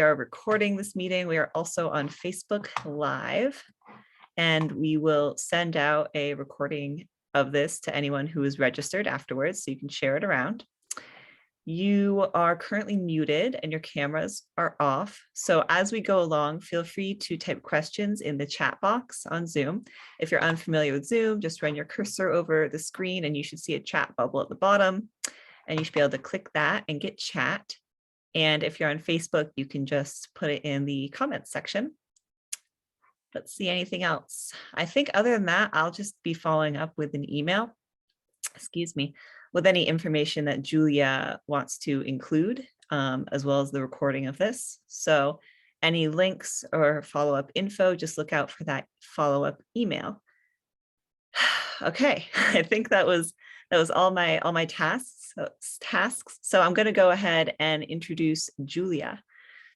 are recording this meeting. We are also on Facebook Live, and we will send out a recording of this to anyone who is registered afterwards, so you can share it around. You are currently muted and your cameras are off. So as we go along, feel free to type questions in the chat box on Zoom. If you're unfamiliar with Zoom, just run your cursor over the screen and you should see a chat bubble at the bottom. And you should be able to click that and get chat. And if you're on Facebook, you can just put it in the comments section. Let's see anything else. I think other than that, I'll just be following up with an email, excuse me, with any information that Julia wants to include, as well as the recording of this. So any links or follow-up info, just look out for that follow-up email. Okay, I think that was all my tasks. So I'm going to go ahead and introduce Julia.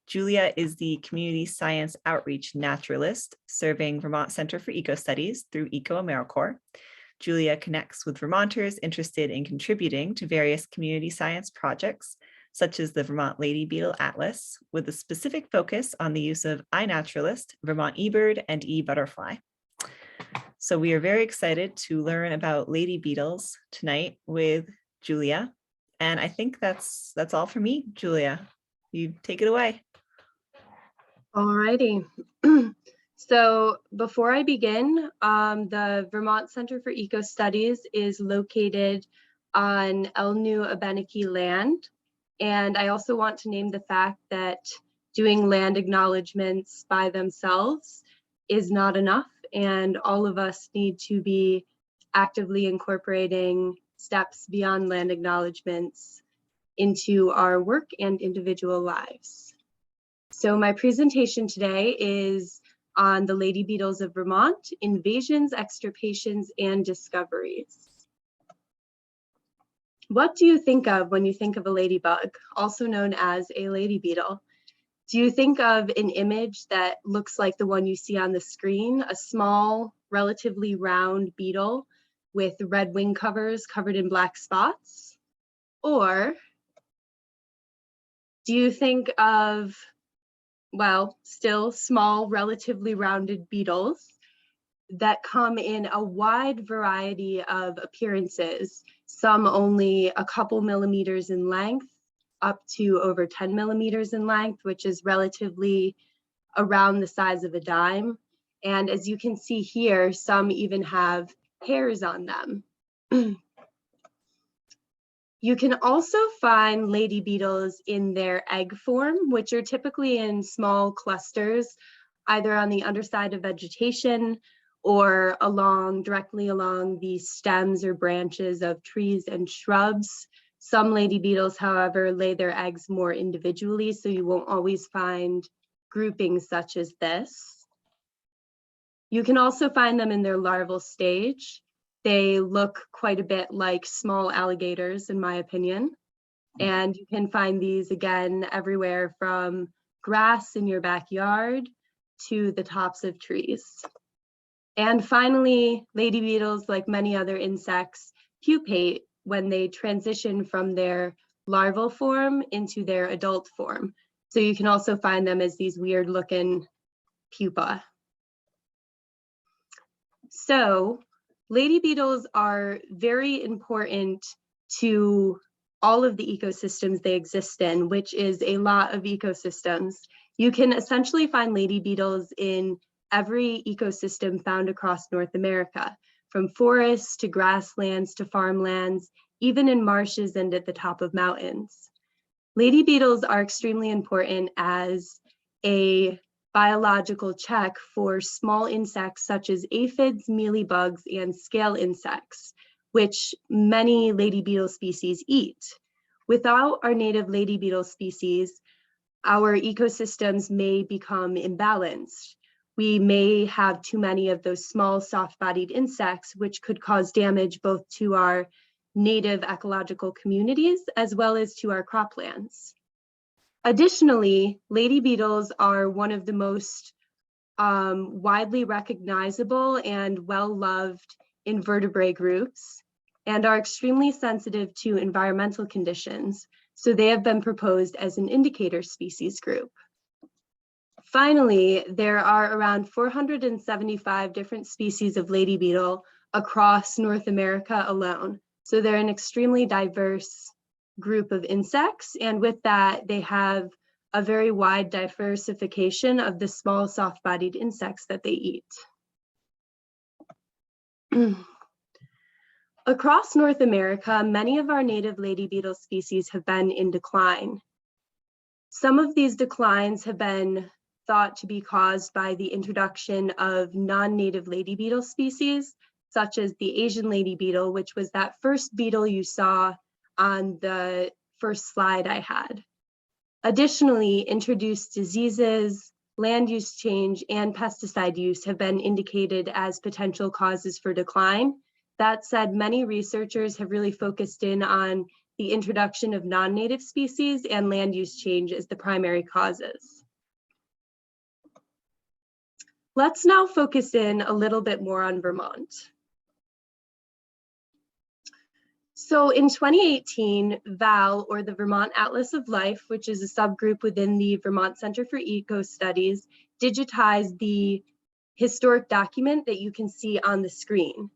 Julia is the Community Science Outreach Naturalist serving Vermont Center for Ecostudies through EcoAmeriCorps. Julia connects with Vermonters interested in contributing to various community science projects, such as the Vermont Lady Beetle Atlas, with a specific focus on the use of iNaturalist, Vermont eBird, and eButterfly. So we are very excited to learn about lady beetles tonight with Julia. And I think that's all for me, Julia. You take it away. All righty. So before I begin, the Vermont Center for Ecostudies is located on El New Abenaki land. And I also want to name the fact that doing land acknowledgements by themselves is not enough. And all of us need to be actively incorporating steps beyond land acknowledgements into our work and individual lives. So my presentation today is on the Lady Beetles of Vermont, invasions, extirpations, and discoveries. What do you think of when you think of a ladybug, also known as a lady beetle? Do you think of an image that looks like the one you see on the screen, a small, relatively round beetle with red wing covers covered in black spots? Or do you think of, well, still small, relatively rounded beetles that come in a wide variety of appearances, some only a couple millimeters in length, up to over 10 millimeters in length, which is relatively around the size of a dime. And as you can see here, some even have hairs on them. You can also find lady beetles in their egg form, which are typically in small clusters, either on the underside of vegetation or directly along the stems or branches of trees and shrubs. Some lady beetles, however, lay their eggs more individually, so you won't always find groupings such as this. You can also find them in their larval stage. They look quite a bit like small alligators, in my opinion. And you can find these again everywhere from grass in your backyard to the tops of trees. And finally, lady beetles, like many other insects, pupate when they transition from their larval form into their adult form. So you can also find them as these weird looking pupa. So lady beetles are very important to all of the ecosystems they exist in, which is a lot of ecosystems. You can essentially find lady beetles in every ecosystem found across North America, from forests to grasslands to farmlands, even in marshes and at the top of mountains. Lady beetles are extremely important as a biological check for small insects such as aphids, mealybugs, and scale insects, which many lady beetle species eat. Without our native lady beetle species, our ecosystems may become imbalanced. We may have too many of those small, soft-bodied insects, which could cause damage both to our native ecological communities as well as to our croplands. Additionally, lady beetles are one of the most widely recognizable and well-loved invertebrate groups and are extremely sensitive to environmental conditions. So they have been proposed as an indicator species group. Finally, there are around 475 different species of lady beetle across North America alone. So they're an extremely diverse group of insects, and with that, they have a very wide diversification of the small soft-bodied insects that they eat. Across North America, many of our native lady beetle species have been in decline. Some of these declines have been thought to be caused by the introduction of non-native lady beetle species, such as the Asian Lady Beetle, which was that first beetle you saw on the first slide I had. Additionally, introduced diseases, land use change, and pesticide use have been indicated as potential causes for decline. That said, many researchers have really focused in on the introduction of non-native species and land use change as the primary causes. Let's now focus in a little bit more on Vermont. So in 2018, VAL, or the Vermont Atlas of Life, which is a subgroup within the Vermont Center for Ecostudies, digitized the historic document that you can see on the screen.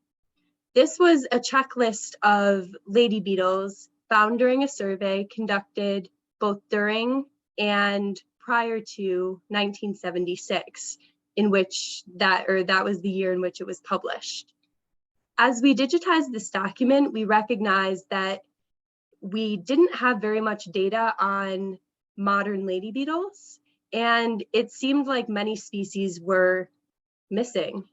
This was a checklist of lady beetles found during a survey conducted both during and prior to 1976, in which that was the year in which it was published. As we digitized this document, we recognized that we didn't have very much data on modern lady beetles, and it seemed like many species were missing.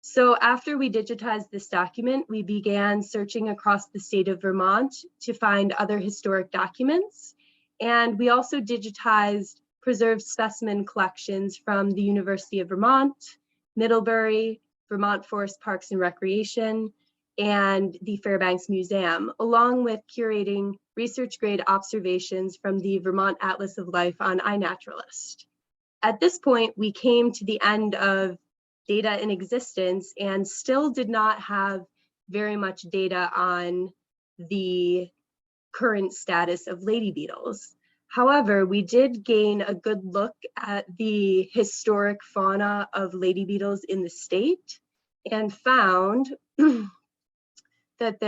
So after we digitized this document, we began searching across the state of Vermont to find other historic documents. And we also digitized preserved specimen collections from the University of Vermont, Middlebury, Vermont Forest Parks and Recreation, and the Fairbanks Museum, along with curating research grade observations from the Vermont Atlas of Life on iNaturalist. At this point, we came to the end of data in existence and still did not have very much data on the current status of lady beetles. However, we did gain a good look at the historic fauna of lady beetles in the state and found that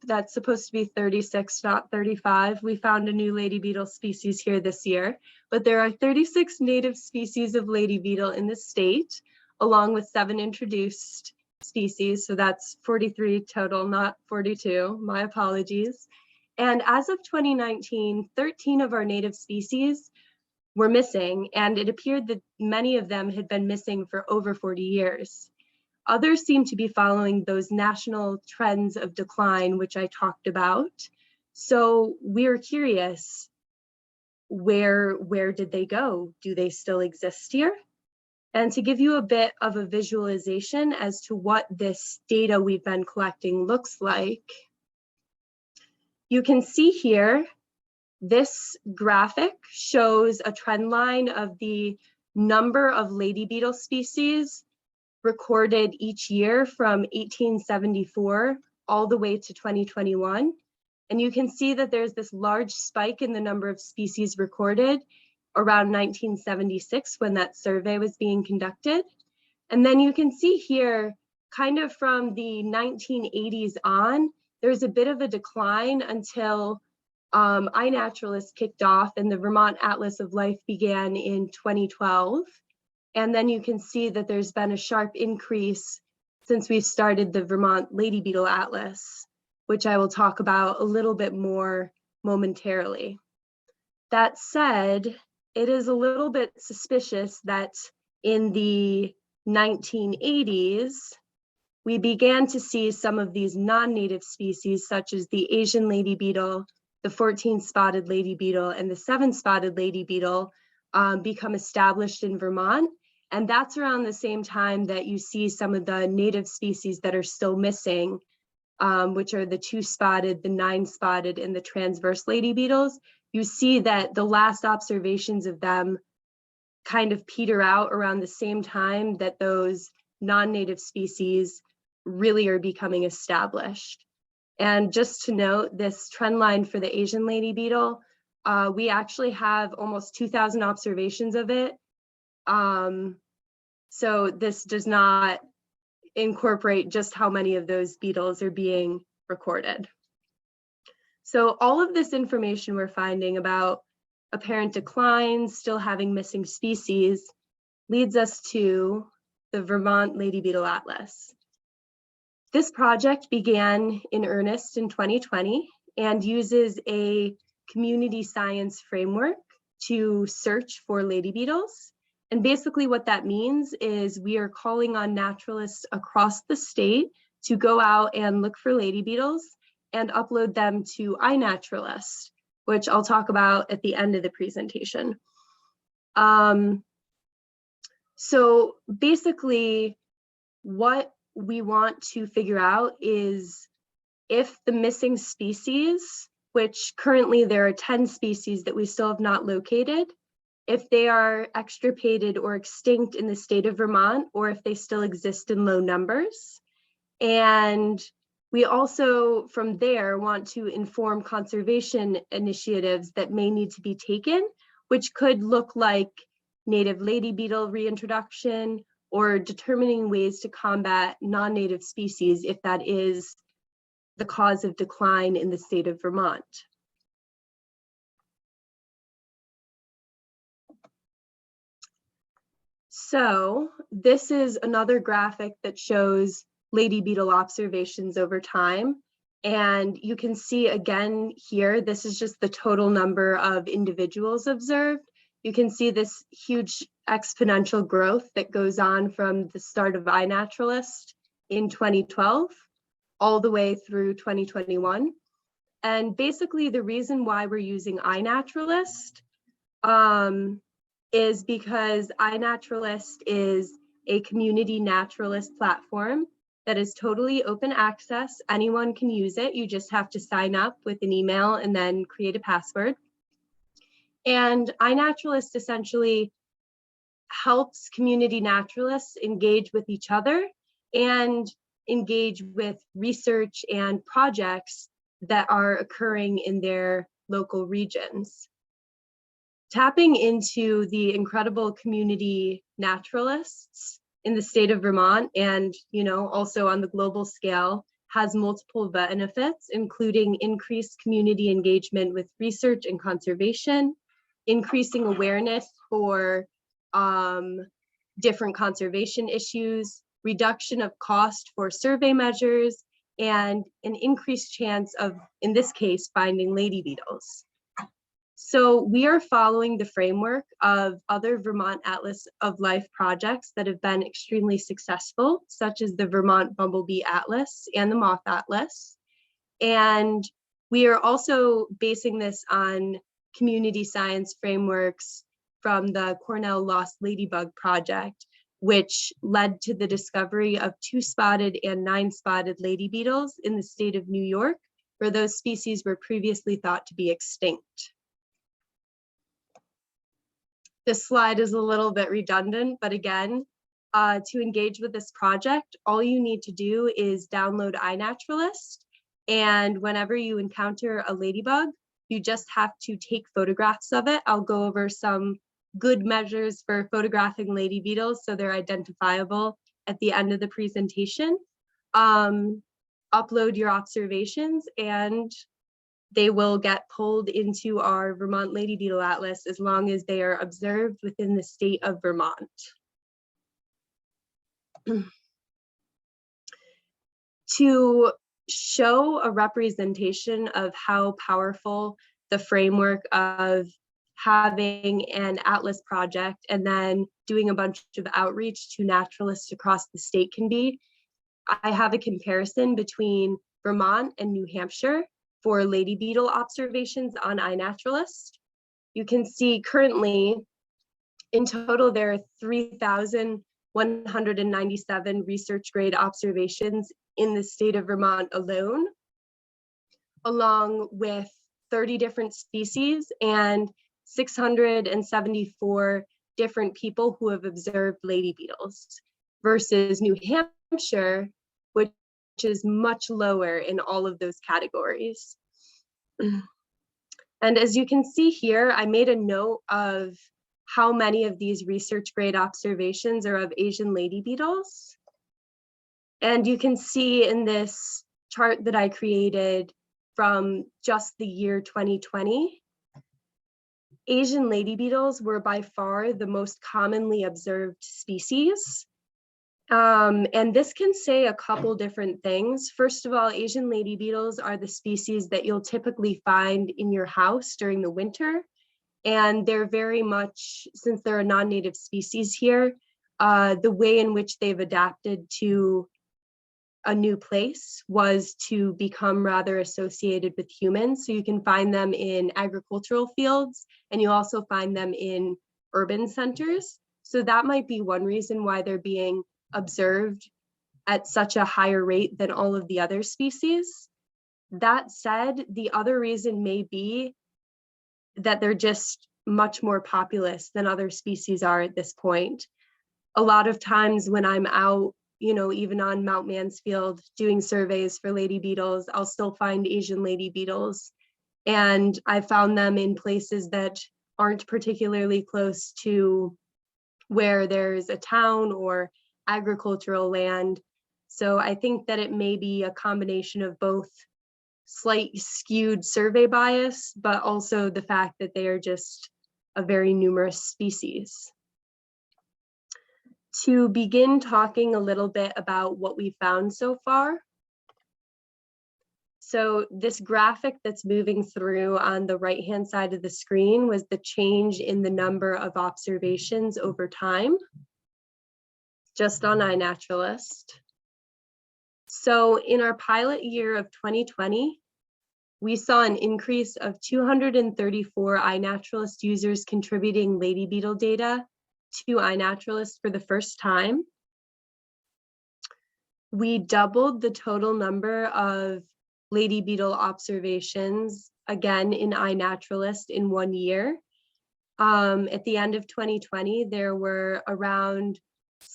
that's supposed to be 36, not 35. We found a new lady beetle species here this year, but there are 36 native species of lady beetle in the state, along with 7 introduced species. So that's 43 total, not 42, my apologies. And as of 2019, 13 of our native species were missing, and it appeared that many of them had been missing for over 40 years. Others seem to be following those national trends of decline, which I talked about. So we're curious, where did they go? Do they still exist here? And to give you a bit of a visualization as to what this data we've been collecting looks like, you can see here, this graphic shows a trend line of the number of lady beetle species recorded each year from 1874 all the way to 2021. And you can see that there's this large spike in the number of species recorded around 1976 when that survey was being conducted. And then you can see here, kind of from the 1980s on, there's a bit of a decline until iNaturalist kicked off and the Vermont Atlas of Life began in 2012. And then you can see that there's been a sharp increase since we've started the Vermont Lady Beetle Atlas, which I will talk about a little bit more momentarily. That said, it is a little bit suspicious that in the 1980s, we began to see some of these non-native species, such as the Asian Lady Beetle, the 14-spotted Lady Beetle, and the 7-spotted Lady Beetle become established in Vermont. And that's around the same time that you see some of the native species that are still missing, which are the 2-spotted, the 9-spotted, and the transverse lady beetles. You see that the last observations of them kind of peter out around the same time that those non-native species really are becoming established. And just to note, this trend line for the Asian Lady Beetle, we actually have almost 2,000 observations of it So this does not incorporate just how many of those beetles are being recorded. So all of this information we're finding about apparent declines, still having missing species, leads us to the Vermont Lady Beetle Atlas. This project began in earnest in 2020 and uses a community science framework to search for lady beetles. And basically what that means is we are calling on naturalists across the state to go out and look for lady beetles and upload them to iNaturalist, which I'll talk about at the end of the presentation. So basically what we want to figure out is if the missing species, which currently there are 10 species that we still have not located, if they are extirpated or extinct in the state of Vermont, or if they still exist in low numbers. And we also, from there, want to inform conservation initiatives that may need to be taken, which could look like native lady beetle reintroduction, or determining ways to combat non-native species if that is the cause of decline in the state of Vermont. So this is another graphic that shows lady beetle observations over time. And you can see again here, this is just the total number of individuals observed. You can see this huge exponential growth that goes on from the start of iNaturalist in 2012 all the way through 2021. And basically the reason why we're using iNaturalist is because iNaturalist is a community naturalist platform that is totally open access. Anyone can use it. You just have to sign up with an email and then create a password. And iNaturalist essentially helps community naturalists engage with each other and engage with research and projects that are occurring in their local regions. Tapping into the incredible community naturalists in the state of Vermont and, also on the global scale has multiple benefits, including increased community engagement with research and conservation, increasing awareness for different conservation issues, reduction of cost for survey measures, and an increased chance of, in this case, finding lady beetles. So we are following the framework of other Vermont Atlas of Life projects that have been extremely successful, such as the Vermont Bumblebee Atlas and the Moth Atlas. And we are also basing this on community science frameworks from the Cornell Lost Ladybug Project, which led to the discovery of 2-spotted and 9-spotted lady beetles in the state of New York, where those species were previously thought to be extinct. This slide is a little bit redundant, but again, to engage with this project, all you need to do is download iNaturalist, and whenever you encounter a ladybug, you just have to take photographs of it. I'll go over some good measures for photographing lady beetles so they're identifiable at the end of the presentation. Upload your observations and they will get pulled into our Vermont Lady Beetle Atlas as long as they are observed within the state of Vermont. To show a representation of how powerful the framework of having an Atlas project and then doing a bunch of outreach to naturalists across the state can be, I have a comparison between Vermont and New Hampshire for lady beetle observations on iNaturalist. You can see currently, in total, there are 3,197 research grade observations in the state of Vermont alone, along with 30 different species and 674 different people who have observed lady beetles, versus New Hampshire, which is much lower in all of those categories. And as you can see here, I made a note of how many of these research grade observations are of Asian lady beetles. And you can see in this chart that I created from just the year 2020, Asian lady beetles were by far the most commonly observed species. And this can say a couple different things. First of all, Asian lady beetles are the species that you'll typically find in your house during the winter. And they're very much, since they're a non-native species here, the way in which they've adapted to a new place was to become rather associated with humans. So you can find them in agricultural fields, and you also find them in urban centers. So that might be one reason why they're being observed at such a higher rate than all of the other species. That said, the other reason may be that they're just much more populous than other species are at this point. A lot of times when I'm out, even on Mount Mansfield doing surveys for lady beetles, I'll still find Asian lady beetles. And I found them in places that aren't particularly close to where there's a town or agricultural land. So I think that it may be a combination of both slight skewed survey bias, but also the fact that they are just a very numerous species. To begin talking a little bit about what we found so far. So this graphic that's moving through on the right-hand side of the screen was the change in the number of observations over time, just on iNaturalist. So in our pilot year of 2020, we saw an increase of 234 iNaturalist users contributing lady beetle data to iNaturalist for the first time. We doubled the total number of lady beetle observations, again in iNaturalist, in 1 year. At the end of 2020, there were around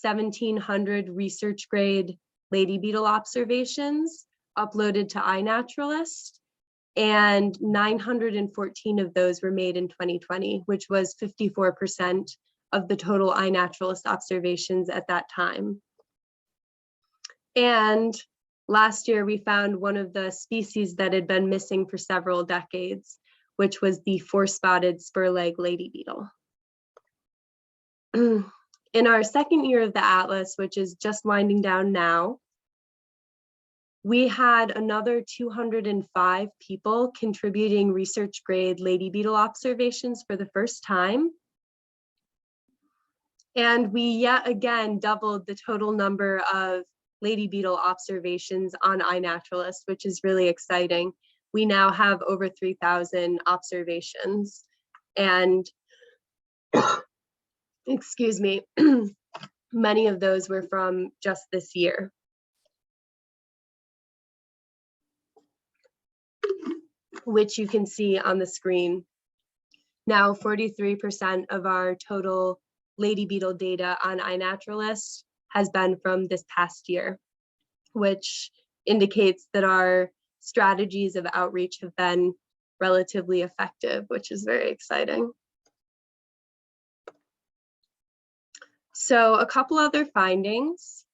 1,700 research grade lady beetle observations uploaded to iNaturalist, and 914 of those were made in 2020, which was 54% of the total iNaturalist observations at that time. And last year we found one of the species that had been missing for several decades, which was the four-spotted spur-leg lady beetle. In our second year of the Atlas, which is just winding down now, we had another 205 people contributing research grade lady beetle observations for the first time. And we yet again doubled the total number of lady beetle observations on iNaturalist, which is really exciting. We now have over 3,000 observations, and excuse me, many of those were from just this year. Which you can see on the screen. Now 43% of our total lady beetle data on iNaturalist has been from this past year, which indicates that our strategies of outreach have been relatively effective, which is very exciting. So a couple other findings.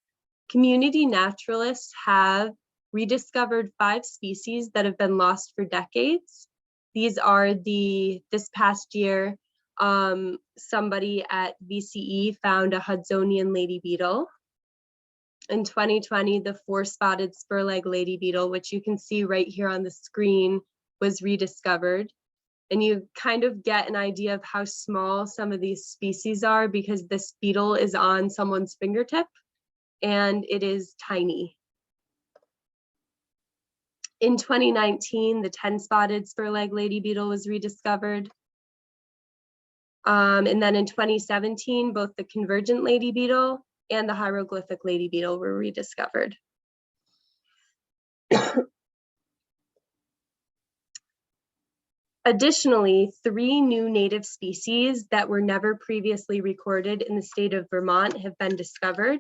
Community naturalists have rediscovered 5 species that have been lost for decades. These are this past year, somebody at VCE found a Hudsonian lady beetle. In 2020, the four-spotted spur-leg lady beetle, which you can see right here on the screen, was rediscovered. And you kind of get an idea of how small some of these species are because this beetle is on someone's fingertip and it is tiny. In 2019, the 10-spotted spur-leg lady beetle was rediscovered. And then in 2017, both the convergent lady beetle and the hieroglyphic lady beetle were rediscovered. Additionally, 3 new native species that were never previously recorded in the state of Vermont have been discovered.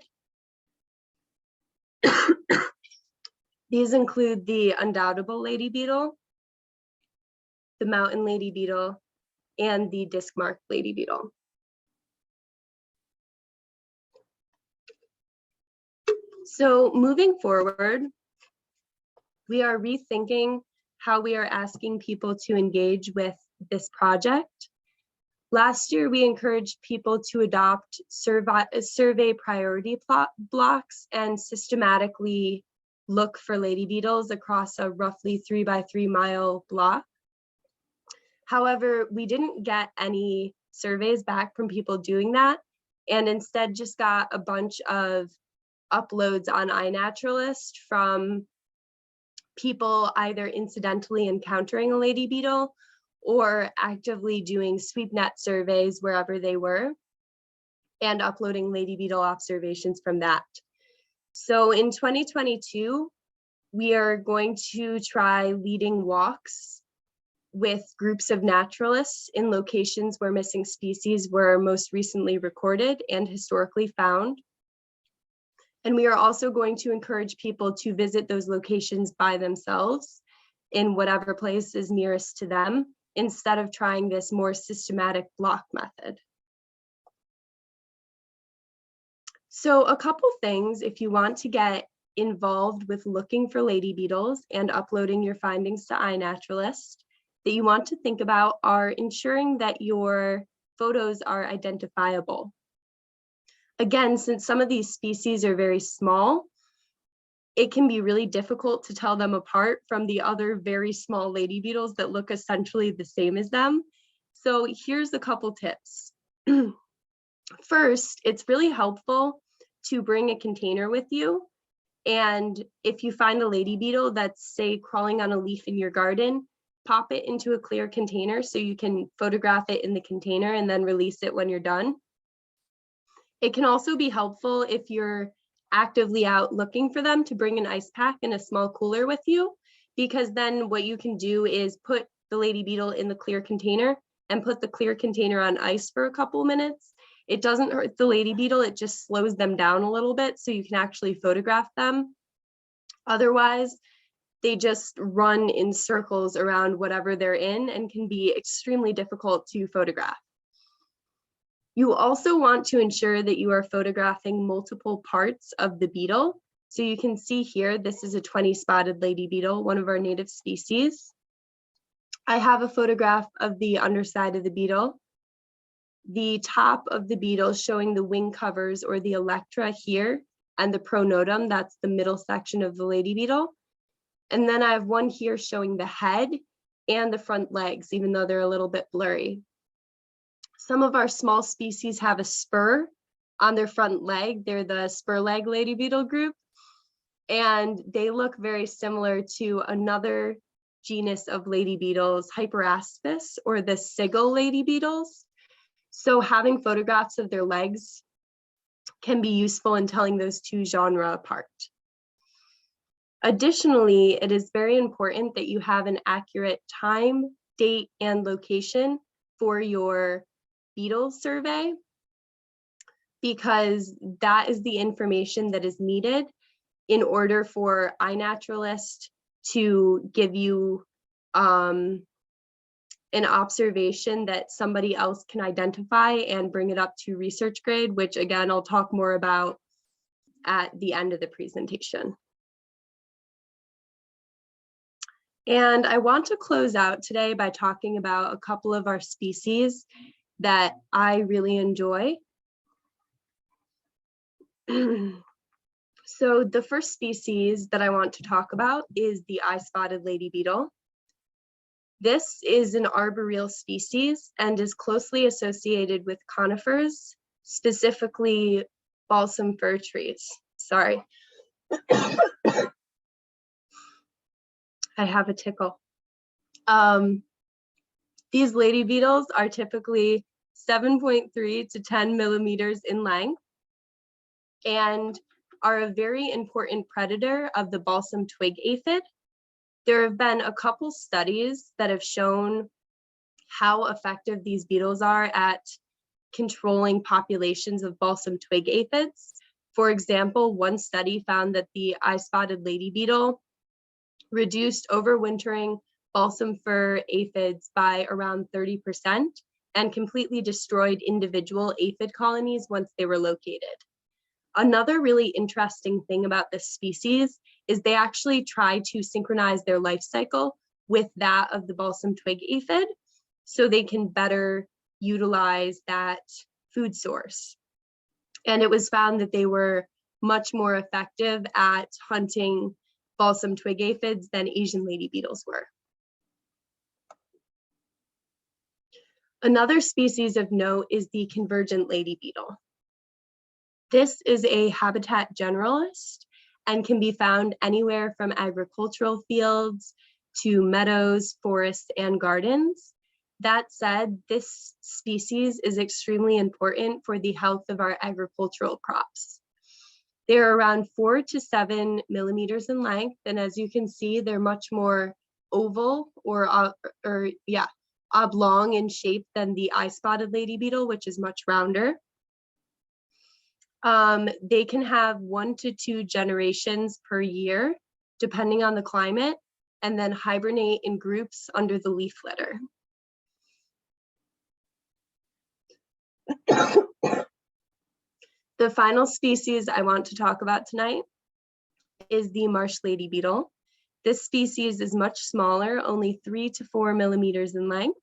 These include the undoubtable lady beetle, the mountain lady beetle, and the disc-marked lady beetle. So moving forward, we are rethinking how we are asking people to engage with this project. Last year, we encouraged people to adopt survey priority blocks and systematically look for lady beetles across a roughly 3 by 3 mile block. However, we didn't get any surveys back from people doing that, and instead just got a bunch of uploads on iNaturalist from people either incidentally encountering a lady beetle or actively doing sweep net surveys wherever they were and uploading lady beetle observations from that. So in 2022, we are going to try leading walks with groups of naturalists in locations where missing species were most recently recorded and historically found. And we are also going to encourage people to visit those locations by themselves in whatever place is nearest to them, instead of trying this more systematic block method. So a couple things, if you want to get involved with looking for lady beetles and uploading your findings to iNaturalist, that you want to think about are ensuring that your photos are identifiable. Again, since some of these species are very small, it can be really difficult to tell them apart from the other very small lady beetles that look essentially the same as them. So here's a couple tips. First, it's really helpful to bring a container with you. And if you find a lady beetle that's, say, crawling on a leaf in your garden, pop it into a clear container so you can photograph it in the container and then release it when you're done. It can also be helpful if you're actively out looking for them to bring an ice pack and a small cooler with you, because then what you can do is put the lady beetle in the clear container and put the clear container on ice for a couple minutes. It doesn't hurt the lady beetle, it just slows them down a little bit so you can actually photograph them. Otherwise, they just run in circles around whatever they're in and can be extremely difficult to photograph. You also want to ensure that you are photographing multiple parts of the beetle. So you can see here, this is a 20-spotted lady beetle, one of our native species. I have a photograph of the underside of the beetle. The top of the beetle showing the wing covers or the electra here, and the pronotum, that's the middle section of the lady beetle. And then I have one here showing the head and the front legs, even though they're a little bit blurry. Some of our small species have a spur on their front leg. They're the spur leg lady beetle group. And they look very similar to another genus of lady beetles, Hyperaspis, or the sigil lady beetles. So having photographs of their legs can be useful in telling those two genera apart. Additionally, it is very important that you have an accurate time, date, and location for your beetle survey, because that is the information that is needed in order for iNaturalist to give you an observation that somebody else can identify and bring it up to research grade, which again, I'll talk more about at the end of the presentation. And I want to close out today by talking about a couple of our species that I really enjoy. So the first species that I want to talk about is the eye-spotted lady beetle. This is an arboreal species and is closely associated with conifers, specifically balsam fir trees. Sorry. I have a tickle. These lady beetles are typically 7.3 to 10 millimeters in length and are a very important predator of the balsam twig aphid. There have been a couple studies that have shown how effective these beetles are at controlling populations of balsam twig aphids. For example, one study found that the eye-spotted lady beetle reduced overwintering balsam fir aphids by around 30% and completely destroyed individual aphid colonies once they were located. Another really interesting thing about this species is they actually try to synchronize their life cycle with that of the balsam twig aphid, so they can better utilize that food source. And it was found that they were much more effective at hunting balsam twig aphids than Asian lady beetles were. Another species of note is the convergent lady beetle. This is a habitat generalist and can be found anywhere from agricultural fields to meadows, forests, and gardens. That said, this species is extremely important for the health of our agricultural crops. They're around 4 to 7 millimeters in length, and as you can see, they're much more oval or oblong in shape than the eye-spotted lady beetle, which is much rounder. They can have 1 to 2 generations per year, depending on the climate, and then hibernate in groups under the leaf litter. The final species I want to talk about tonight is the marsh lady beetle. This species is much smaller, only 3 to 4 millimeters in length,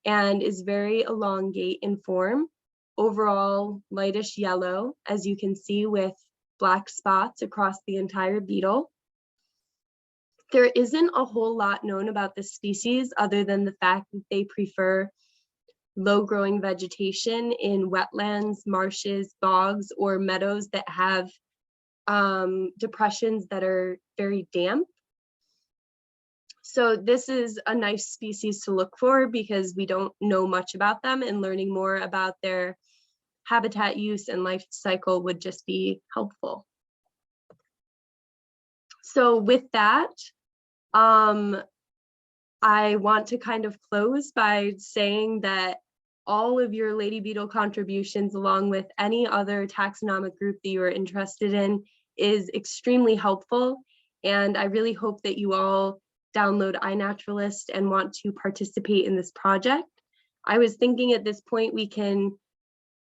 and is very elongate in form. Overall, lightish yellow, as you can see, with black spots across the entire beetle. There isn't a whole lot known about this species other than the fact that they prefer low-growing vegetation in wetlands, marshes, bogs, or meadows that have depressions that are very damp. So this is a nice species to look for because we don't know much about them, and learning more about their habitat use and life cycle would just be helpful. So with that, I want to kind of close by saying that all of your lady beetle contributions, along with any other taxonomic group that you are interested in, is extremely helpful. And I really hope that you all download iNaturalist and want to participate in this project. I was thinking at this point we can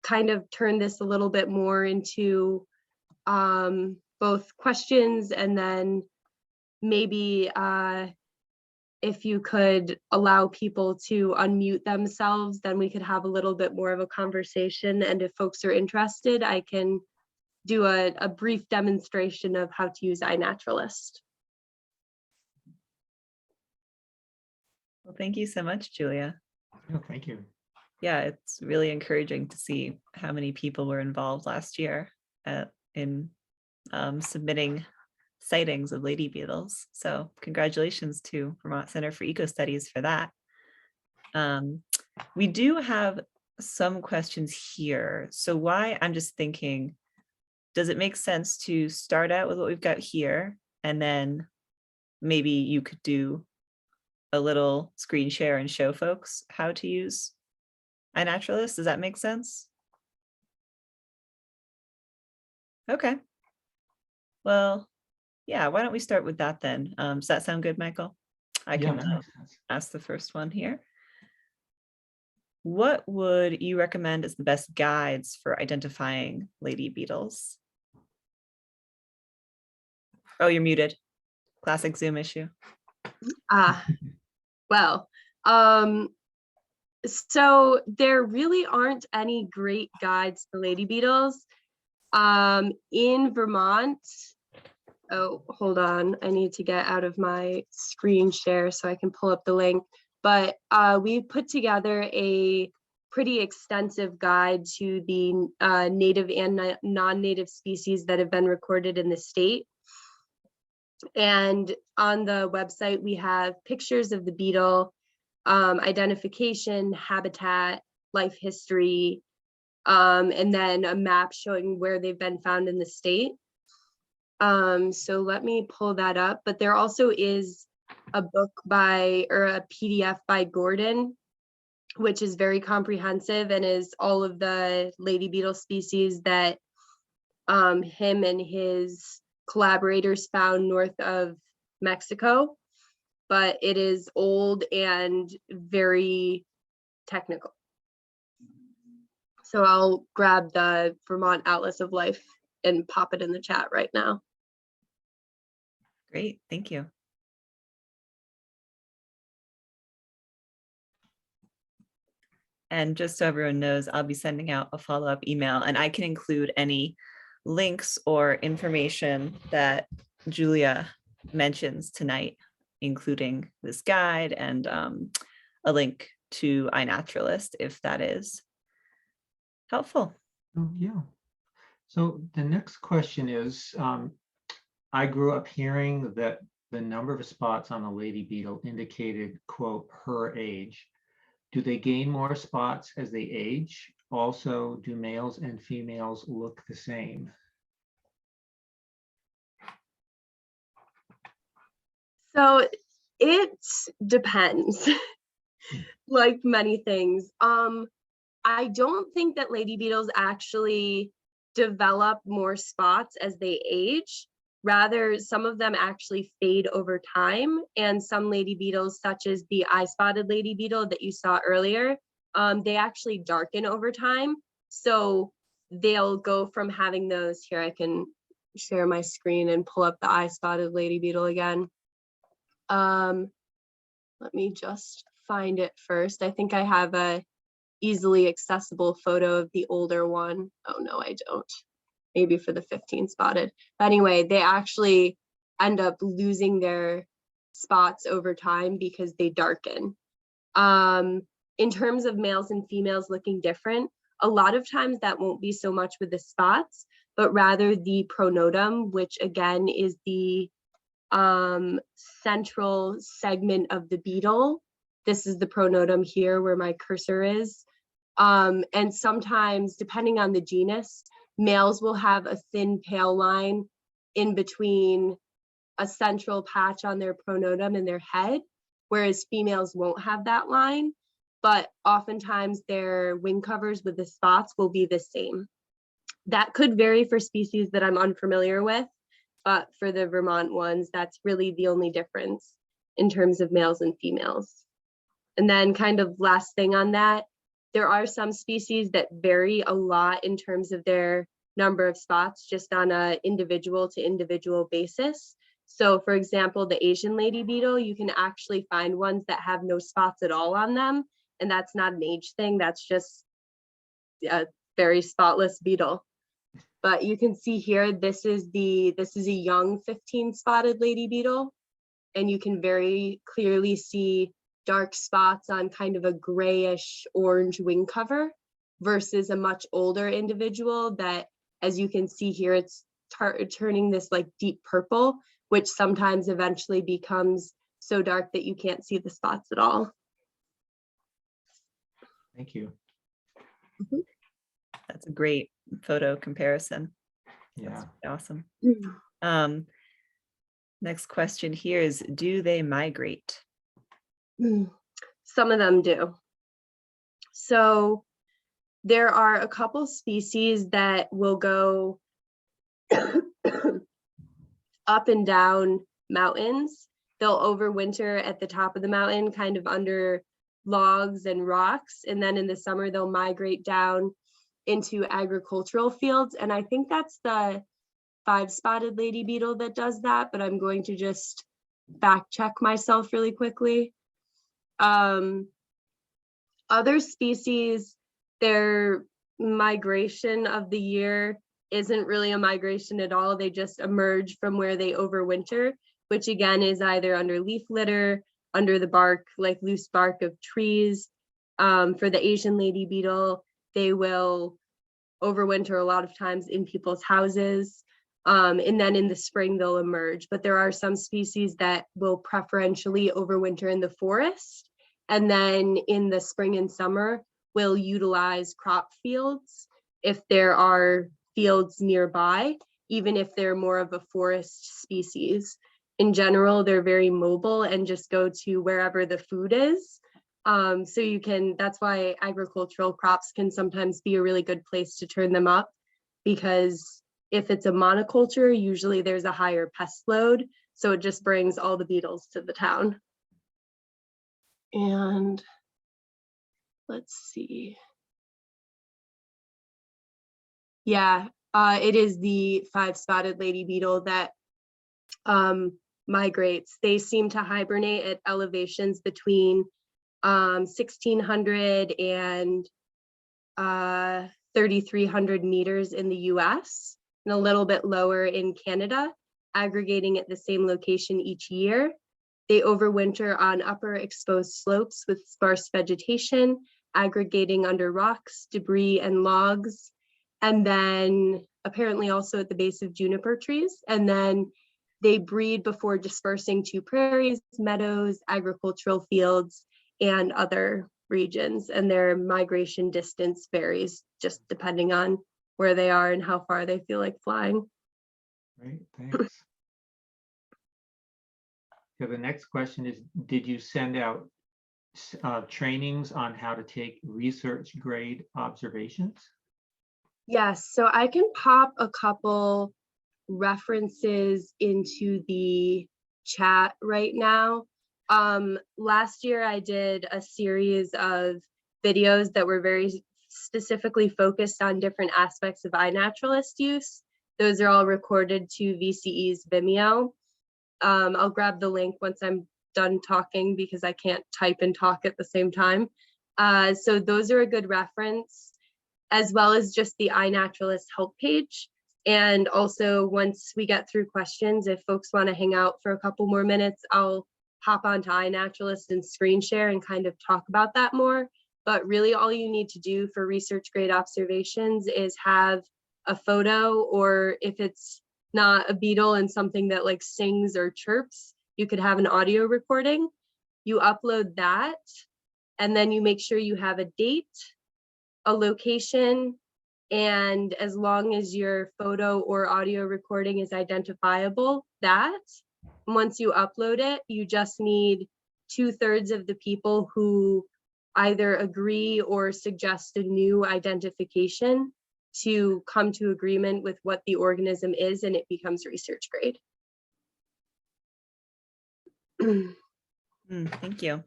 kind of turn this a little bit more into both questions, and then maybe if you could allow people to unmute themselves, then we could have a little bit more of a conversation. And if folks are interested, I can do a brief demonstration of how to use iNaturalist. Well, thank you so much, Julia. Oh, thank you. Yeah, it's really encouraging to see how many people were involved last year in submitting sightings of lady beetles. So congratulations to Vermont Center for Ecostudies for that. We do have some questions here. So why, I'm just thinking, does it make sense to start out with what we've got here, and then maybe you could do a little screen share and show folks how to use iNaturalist? Does that make sense? Okay. Well, yeah, why don't we start with that then? Does that sound good, Michael? I can ask the first one here. What would you recommend as the best guides for identifying lady beetles? Oh, you're muted. Classic Zoom issue. Well, so there really aren't any great guides for lady beetles. In Vermont, oh, hold on, I need to get out of my screen share so I can pull up the link. But we put together a pretty extensive guide to the native and non-native species that have been recorded in the state. And on the website, we have pictures of the beetle, identification, habitat, life history, and then a map showing where they've been found in the state. So let me pull that up. But there also is a book by, or a PDF by Gordon, which is very comprehensive and is all of the lady beetle species that him and his collaborators found north of Mexico. But it is old and very technical. So I'll grab the Vermont Atlas of Life and pop it in the chat right now. Great, thank you. And just so everyone knows, I'll be sending out a follow-up email, and I can include any links or information that Julia mentions tonight, including this guide and a link to iNaturalist, if that is helpful. Oh, yeah. So the next question is, I grew up hearing that the number of spots on a lady beetle indicated, quote, her age. Do they gain more spots as they age? Also, do males and females look the same? So it depends, like many things. I don't think that lady beetles actually develop more spots as they age. Rather, some of them actually fade over time, and some lady beetles, such as the eye-spotted lady beetle that you saw earlier, they actually darken over time. So they'll go from having those, here I can share my screen and pull up the eye-spotted lady beetle again. Let me just find it first. I think I have a easily accessible photo of the older one. Oh no, I don't. Maybe for the 15 spotted. But anyway, they actually end up losing their spots over time because they darken. In terms of males and females looking different, a lot of times that won't be so much with the spots, but rather the pronotum, which again is the central segment of the beetle. This is the pronotum here where my cursor is. And sometimes, depending on the genus, males will have a thin pale line in between a central patch on their pronotum and their head, whereas females won't have that line, but oftentimes their wing covers with the spots will be the same. That could vary for species that I'm unfamiliar with, but for the Vermont ones, that's really the only difference in terms of males and females. And then kind of last thing on that, there are some species that vary a lot in terms of their number of spots, just on a individual to individual basis. So for example, the Asian Lady Beetle, you can actually find ones that have no spots at all on them. And that's not an age thing, that's just a very spotless beetle. But you can see here, this is a young 15 spotted lady beetle. And you can very clearly see dark spots on kind of a grayish orange wing cover versus a much older individual that, as you can see here, it's turning this like deep purple, which sometimes eventually becomes so dark that you can't see the spots at all. Thank you. That's a great photo comparison. Yeah. That's awesome. Next question here is, do they migrate? Some of them do. So there are a couple species that will go up and down mountains. They'll overwinter at the top of the mountain, kind of under logs and rocks. And then in the summer, they'll migrate down into agricultural fields. And I think that's the 5-spotted lady beetle that does that, but I'm going to just fact check myself really quickly. Other species, their migration of the year isn't really a migration at all. They just emerge from where they overwinter, which again is either under leaf litter, under the bark, like loose bark of trees. For the Asian Lady Beetle, they will overwinter a lot of times in people's houses. And then in the spring, they'll emerge. But there are some species that will preferentially overwinter in the forest. And then in the spring and summer, will utilize crop fields if there are fields nearby, even if they're more of a forest species. In general, they're very mobile and just go to wherever the food is. So you can, that's why agricultural crops can sometimes be a really good place to turn them up, because if it's a monoculture, usually there's a higher pest load. So it just brings all the beetles to the town. And let's see. Yeah, It is the 5-spotted lady beetle that migrates. They seem to hibernate at elevations between 1,600 and 3,300 meters in the US and a little bit lower in Canada, aggregating at the same location each year. They overwinter on upper exposed slopes with sparse vegetation, aggregating under rocks, debris, and logs, and then apparently also at the base of juniper trees. And then they breed before dispersing to prairies, meadows, agricultural fields, and other regions. And their migration distance varies just depending on where they are and how far they feel like flying. Great, thanks. So the next question is, did you send out trainings on how to take research grade observations? Yes, so I can pop a couple references into the chat right now. Last year I did a series of videos that were very specifically focused on different aspects of iNaturalist use. Those are all recorded to VCE's Vimeo. I'll grab the link once I'm done talking because I can't type and talk at the same time. So those are a good reference, as well as just the iNaturalist help page. And also once we get through questions, if folks want to hang out for a couple more minutes, I'll hop onto iNaturalist and screen share and kind of talk about that more. But really all you need to do for research grade observations is have a photo, or if it's not a beetle and something that like sings or chirps, you could have an audio recording. You upload that, and then you make sure you have a date, a location, and as long as your photo or audio recording is identifiable, that once you upload it, you just need 2/3 of the people who either agree or suggest a new identification to come to agreement with what the organism is, and it becomes research grade. Thank you.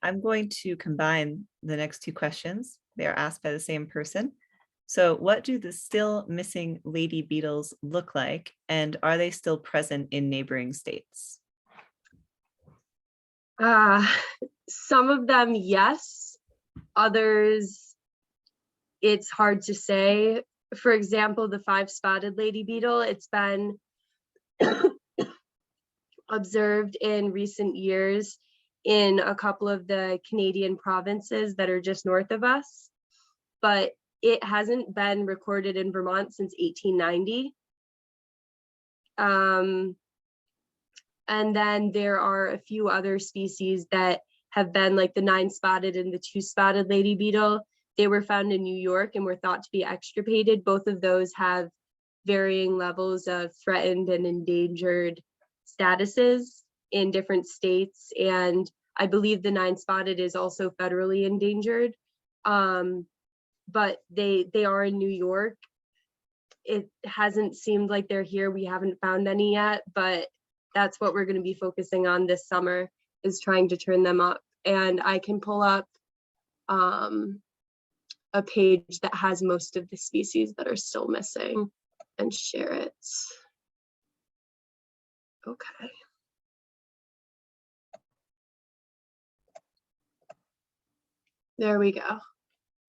I'm going to combine the next two questions. They are asked by the same person. So what do the still missing lady beetles look like, and are they still present in neighboring states? Some of them, yes. Others, it's hard to say. For example, the 5-spotted lady beetle, it's been observed in recent years in a couple of the Canadian provinces that are just north of us, but it hasn't been recorded in Vermont since 1890. And then there are a few other species that have been like the 9-spotted and the 2-spotted lady beetle. They were found in New York and were thought to be extirpated. Both of those have varying levels of threatened and endangered statuses in different states. And I believe the 9-spotted is also federally endangered. But they are in New York. It hasn't seemed like they're here. We haven't found any yet, but that's what we're going to be focusing on this summer, is trying to turn them up. And I can pull up a page that has most of the species that are still missing and share it. Okay. There we go.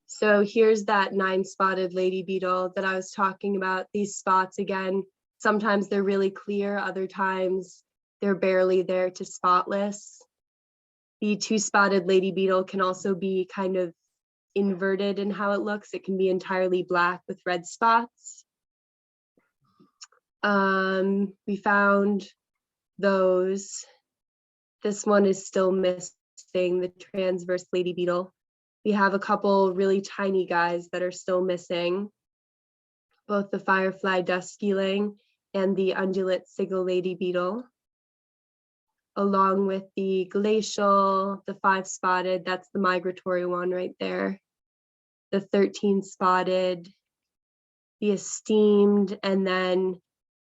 So here's that 9-spotted lady beetle that I was talking about. These spots, again, sometimes they're really clear, other times they're barely there to spotless. The 2-spotted lady beetle can also be kind of inverted in how it looks. It can be entirely black with red spots. We found those. This one is still missing, the transverse lady beetle. We have a couple really tiny guys that are still missing, both the firefly duskling and the undulate sigil lady beetle, along with the glacial, the 5-spotted, that's the migratory one right there, the 13-spotted, the esteemed, and then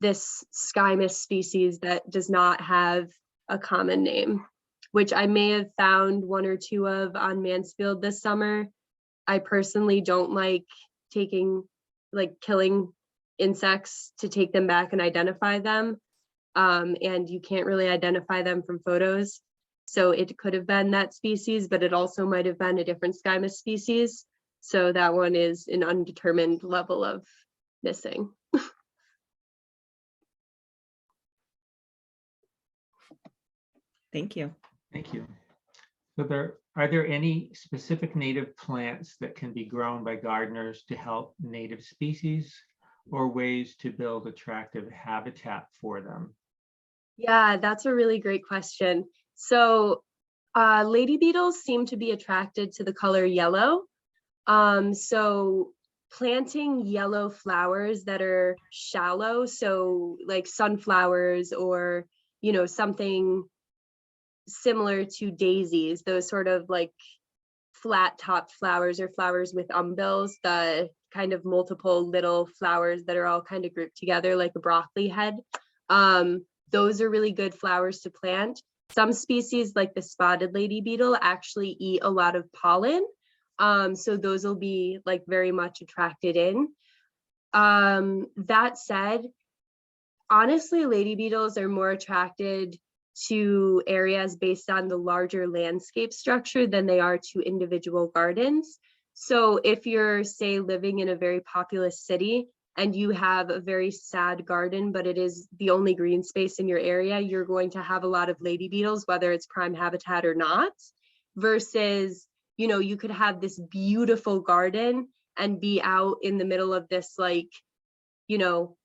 this sky mist species that does not have a common name, which I may have found 1 or 2 of on Mansfield this summer. I personally don't like taking like killing insects to take them back and identify them. And you can't really identify them from photos. So it could have been that species, but it also might have been a different skymus species. So that one is an undetermined level of missing. Thank you. Thank you. So are there any specific native plants that can be grown by gardeners to help native species, or ways to build attractive habitat for them? Yeah, that's a really great question. So lady beetles seem to be attracted to the color yellow. So planting yellow flowers that are shallow, so like sunflowers or, you know, something similar to daisies, those sort of like flat topped flowers or flowers with umbels, the kind of multiple little flowers that are all kind of grouped together like a broccoli head. Those are really good flowers to plant. Some species like the spotted lady beetle actually eat a lot of pollen. So those will be like very much attracted in. That said, honestly, lady beetles are more attracted to areas based on the larger landscape structure than they are to individual gardens. So if you're, say, living in a very populous city and you have a very sad garden, but it is the only green space in your area, you're going to have a lot of lady beetles, whether it's prime habitat or not, versus, you know, you could have this beautiful garden and be out in the middle of this, like, you know,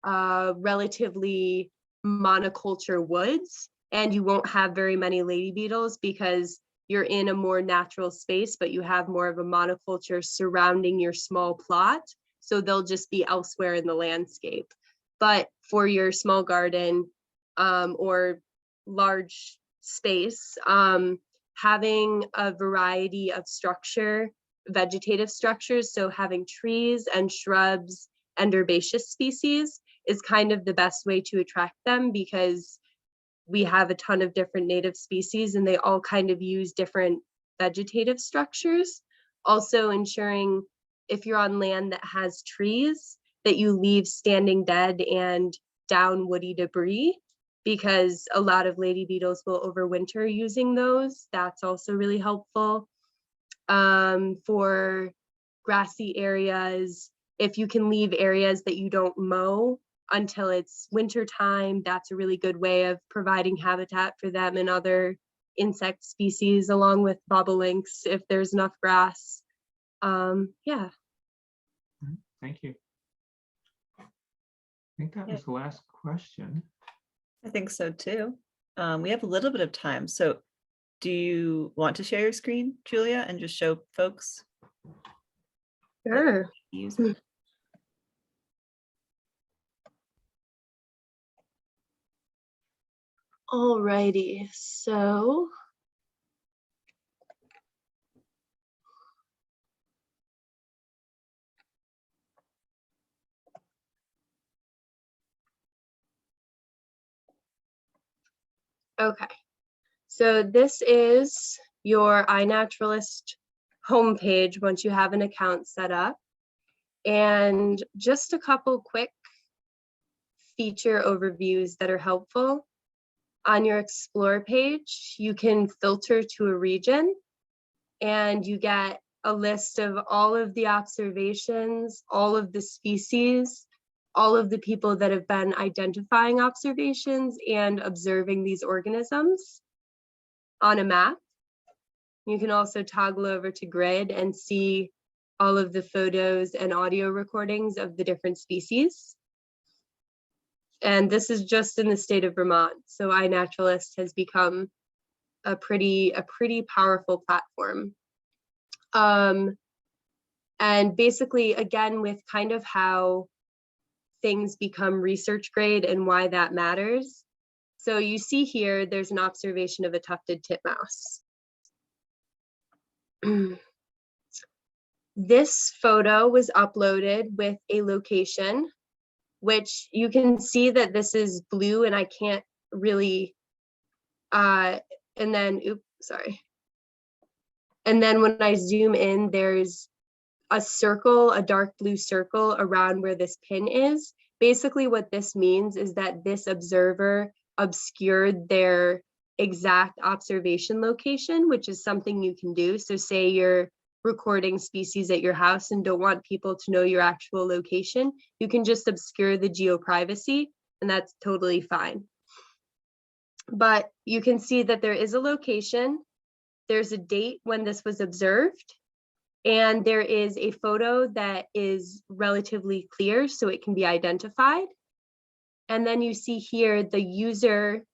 relatively monoculture woods, and you won't have very many lady beetles because you're in a more natural space, but you have more of a monoculture surrounding your small plot. So they'll just be elsewhere in the landscape. But for your small garden or large space, having a variety of vegetative structures, so having trees and shrubs and herbaceous species is kind of the best way to attract them, because we have a ton of different native species and they all kind of use different vegetative structures. Also ensuring, if you're on land that has trees, that you leave standing dead and down woody debris, because a lot of lady beetles will overwinter using those. That's also really helpful. For grassy areas, if you can leave areas that you don't mow until it's winter time, that's a really good way of providing habitat for them and other insect species, along with bobolinks if there's enough grass. Yeah. Thank you. I think that was the last question. I think so too. We have a little bit of time. So do you want to share your screen, Julia, and just show folks? Sure. Use it? Alrighty, so okay. So this is your iNaturalist homepage once you have an account set up. And just a couple quick feature overviews that are helpful. On your Explore page, you can filter to a region and you get a list of all of the observations, all of the species, all of the people that have been identifying observations and observing these organisms on a map. You can also toggle over to grid and see all of the photos and audio recordings of the different species. And this is just in the state of Vermont. So iNaturalist has become a pretty powerful platform. And basically, again, with kind of how things become research grade and why that matters. So you see here, there's an observation of a tufted titmouse. This photo was uploaded with a location, which you can see that this is blue and I can't really, and then, oops, sorry. And then when I zoom in, there's a circle, a dark blue circle around where this pin is. Basically what this means is that this observer obscured their exact observation location, which is something you can do. So say you're recording species at your house and don't want people to know your actual location, you can just obscure the geoprivacy, and that's totally fine. But you can see that there is a location, there's a date when this was observed, and there is a photo that is relatively clear so it can be identified. And then you see here the user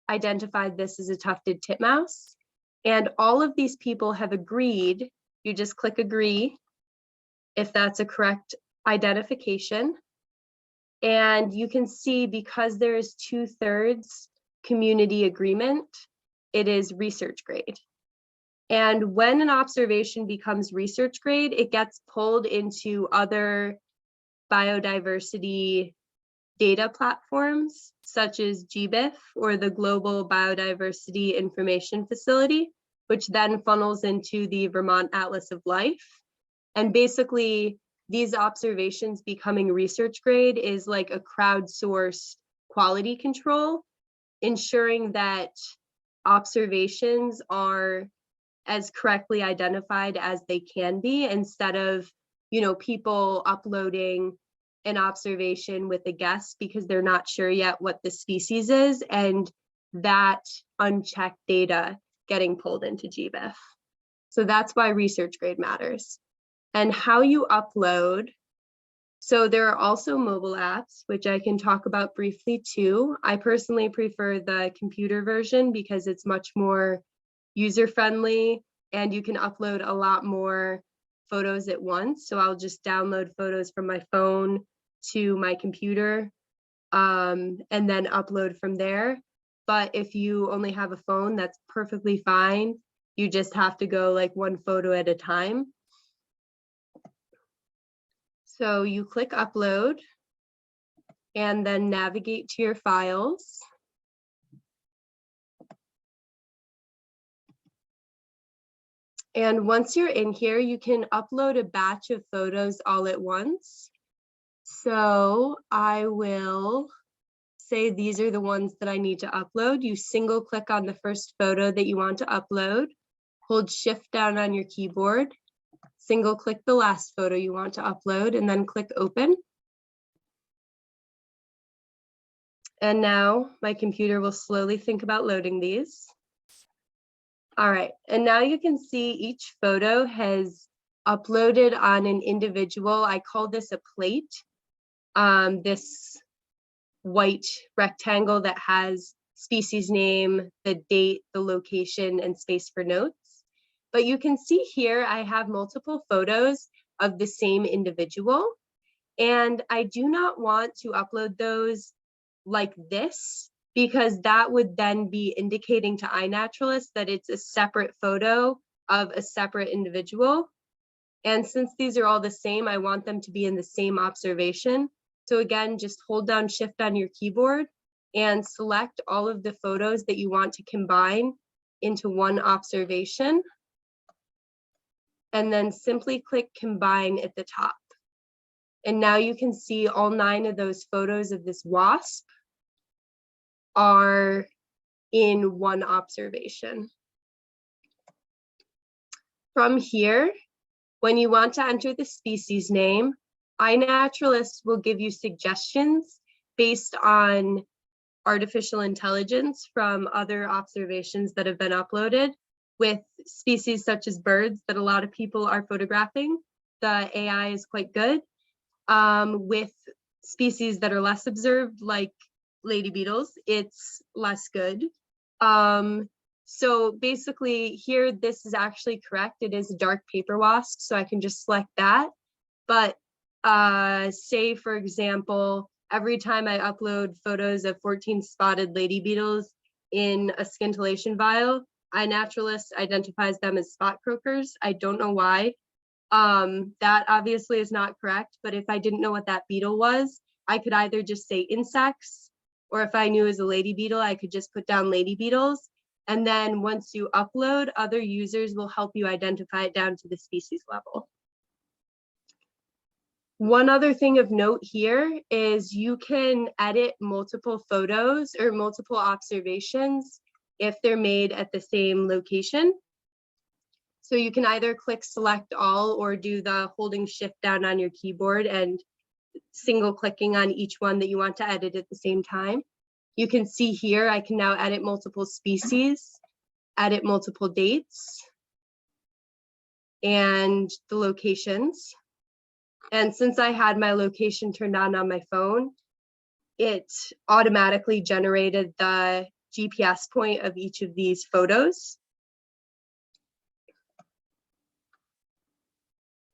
identified this as a tufted titmouse. And all of these people have agreed. You just click agree if that's a correct identification. And you can see because there is 2/3 community agreement, it is research grade. And when an observation becomes research grade, it gets pulled into other biodiversity data platforms, such as GBIF or the Global Biodiversity Information Facility, which then funnels into the Vermont Atlas of Life. And basically, these observations becoming research grade is like a crowdsourced quality control, ensuring that observations are as correctly identified as they can be, instead of, people uploading an observation with a guess because they're not sure yet what the species is, and that unchecked data getting pulled into GBIF. So that's why research grade matters. And how you upload. So there are also mobile apps, which I can talk about briefly too. I personally prefer the computer version because it's much more user-friendly and you can upload a lot more photos at once. So I'll just download photos from my phone to my computer and then upload from there. But if you only have a phone, that's perfectly fine. You just have to go like one photo at a time. So you click upload and then navigate to your files. And once you're in here, you can upload a batch of photos all at once. So I will say these are the ones that I need to upload. You single click on the first photo that you want to upload, hold shift down on your keyboard, single click the last photo you want to upload, and then click open. And now my computer will slowly think about loading these. All right, and now you can see each photo has uploaded on an individual, I call this a plate, this white rectangle that has species name, the date, the location, and space for notes. But you can see here, I have multiple photos of the same individual, and I do not want to upload those like this, because that would then be indicating to iNaturalist that it's a separate photo of a separate individual. And since these are all the same, I want them to be in the same observation. So again, just hold down shift on your keyboard and select all of the photos that you want to combine into one observation. And then simply click combine at the top. And now you can see all 9 of those photos of this wasp are in one observation. From here, when you want to enter the species name, iNaturalist will give you suggestions based on artificial intelligence from other observations that have been uploaded with species such as birds that a lot of people are photographing. The AI is quite good. With species that are less observed, like lady beetles, it's less good. So basically here, this is actually correct. It is a dark paper wasp, so I can just select that. But say, for example, every time I upload photos of 14 spotted lady beetles in a scintillation vial, iNaturalist identifies them as spot croakers. I don't know why. That obviously is not correct, but if I didn't know what that beetle was, I could either just say insects, or if I knew it was a lady beetle, I could just put down lady beetles. And then once you upload, other users will help you identify it down to the species level. One other thing of note here is you can edit multiple photos or multiple observations if they're made at the same location. So you can either click select all or do the holding shift down on your keyboard and single clicking on each one that you want to edit at the same time. You can see here, I can now edit multiple species, edit multiple dates, and the locations. And since I had my location turned on my phone, it automatically generated the GPS point of each of these photos.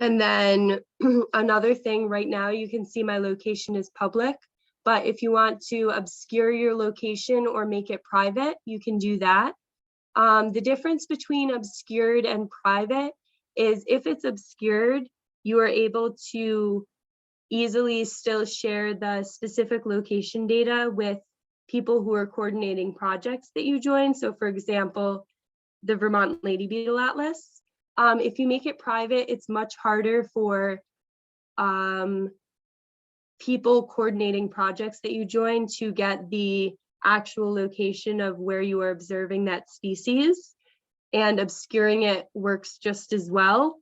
And then another thing, right now you can see my location is public, but if you want to obscure your location or make it private, you can do that. The difference between obscured and private is if it's obscured, you are able to easily still share the specific location data with people who are coordinating projects that you join. So for example, the Vermont Lady Beetle Atlas. If you make it private, it's much harder for people coordinating projects that you join to get the actual location of where you are observing that species, and obscuring it works just as well.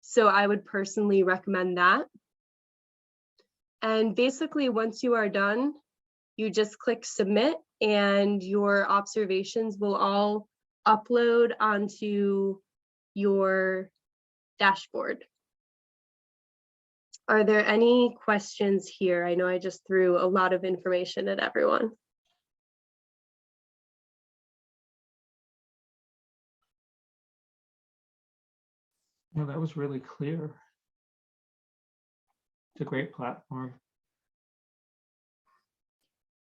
So I would personally recommend that. And basically, once you are done, you just click submit and your observations will all upload onto your dashboard. Are there any questions here? I know I just threw a lot of information at everyone. No, that was really clear. It's a great platform.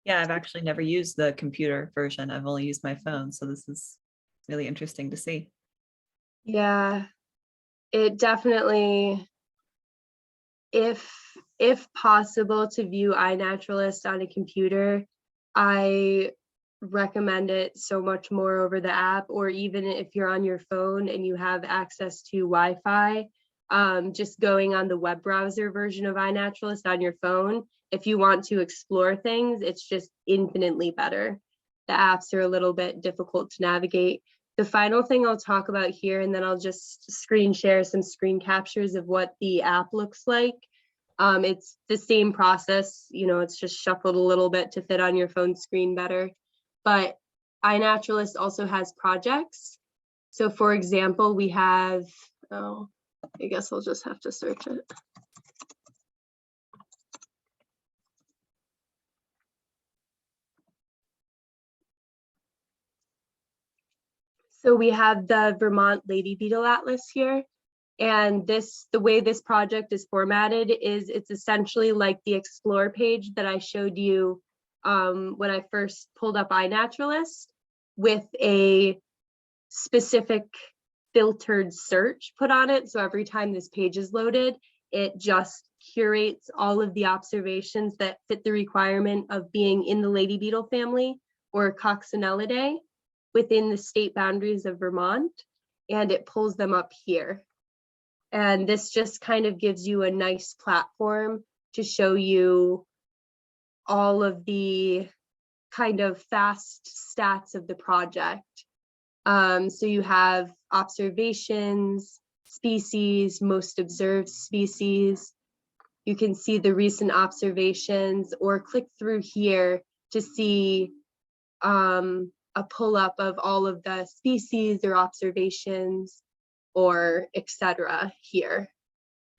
Yeah, I've actually never used the computer version. I've only used my phone. So this is really interesting to see. Yeah, it definitely, if possible to view iNaturalist on a computer, I recommend it so much more over the app, or even if you're on your phone and you have access to Wi-Fi, just going on the web browser version of iNaturalist on your phone. If you want to explore things, it's just infinitely better. The apps are a little bit difficult to navigate. The final thing I'll talk about here, and then I'll just screen share some screen captures of what the app looks like. It's the same process, you know, it's just shuffled a little bit to fit on your phone screen better. But iNaturalist also has projects. So for example, we have, oh, I guess I'll just have to search it. So we have the Vermont Lady Beetle Atlas here. And this, the way this project is formatted is it's essentially like the explore page that I showed you when I first pulled up iNaturalist, with a specific filtered search put on it. So every time this page is loaded, it just curates all of the observations that fit the requirement of being in the Lady Beetle family or Coccinellidae within the state boundaries of Vermont, and it pulls them up here. And this just kind of gives you a nice platform to show you all of the kind of fast stats of the project. So you have observations, species, most observed species. You can see the recent observations, or click through here to see a pull up of all of the species or observations, or etc. here.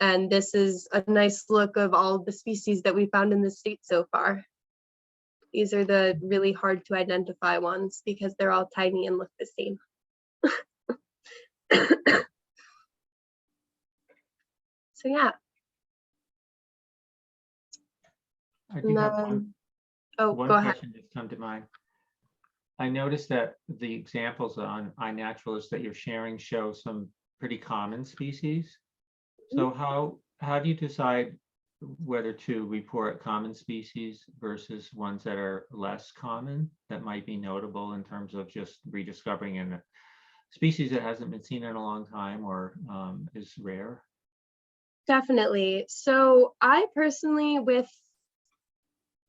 And this is a nice look of all of the species that we found in the state so far. These are the really hard to identify ones because they're all tiny and look the same. So yeah. I do have one Go ahead. question that's come to mind. I noticed that the examples on iNaturalist that you're sharing show some pretty common species. So how do you decide whether to report common species versus ones that are less common, that might be notable in terms of just rediscovering a species that hasn't been seen in a long time or is rare? Definitely. So I personally,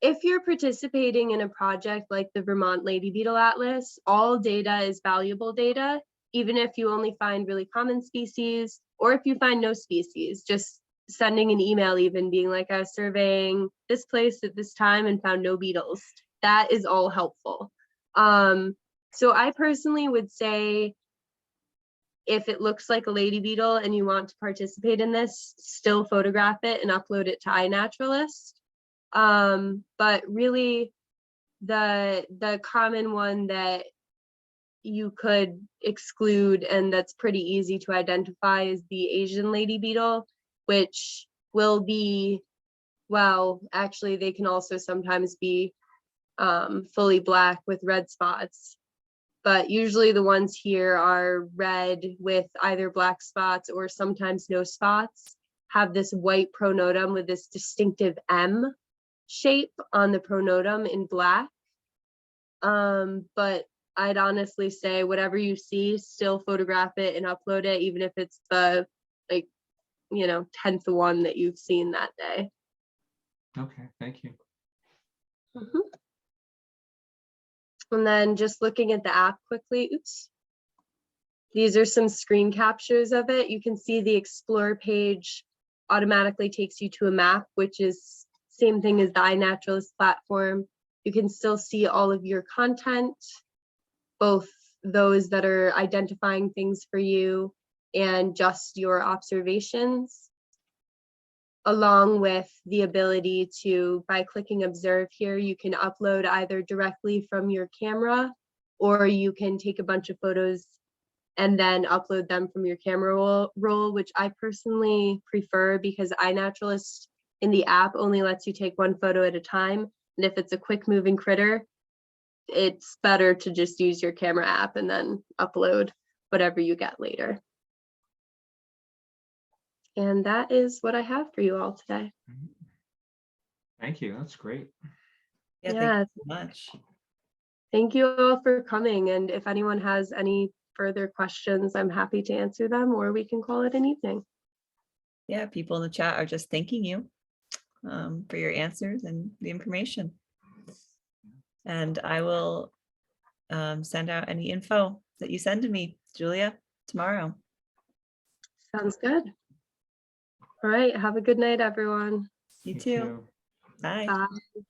if you're participating in a project like the Vermont Lady Beetle Atlas, all data is valuable data, even if you only find really common species, or if you find no species, just sending an email, even being like, I was surveying this place at this time and found no beetles. That is all helpful. So I personally would say, if it looks like a lady beetle and you want to participate in this, still photograph it and upload it to iNaturalist. But really the common one that you could exclude and that's pretty easy to identify is the Asian Lady Beetle, which will be, well, actually they can also sometimes be fully black with red spots. But usually the ones here are red with either black spots or sometimes no spots, have this white pronotum with this distinctive M shape on the pronotum in black. But I'd honestly say whatever you see, still photograph it and upload it, even if it's the, like, 10th one that you've seen that day. Okay, thank you. Mhm. And then just looking at the app quickly, oops. These are some screen captures of it. You can see the Explore page automatically takes you to a map, which is same thing as the iNaturalist platform. You can still see all of your content, both those that are identifying things for you and just your observations, along with the ability to, by clicking observe here, you can upload either directly from your camera, or you can take a bunch of photos and then upload them from your camera roll, which I personally prefer because iNaturalist in the app only lets you take one photo at a time. And if it's a quick moving critter, it's better to just use your camera app and then upload whatever you get later. And that is what I have for you all today. Thank you. That's great. Yeah, Yeah. thank you so much. Thank you all for coming. And if anyone has any further questions, I'm happy to answer them, or we can call it an evening. Yeah, people in the chat are just thanking you for your answers and the information. And I will send out any info that you send to me, Julia, tomorrow. Sounds good. All right. Have a good night, everyone. You You too. too. Bye. Bye.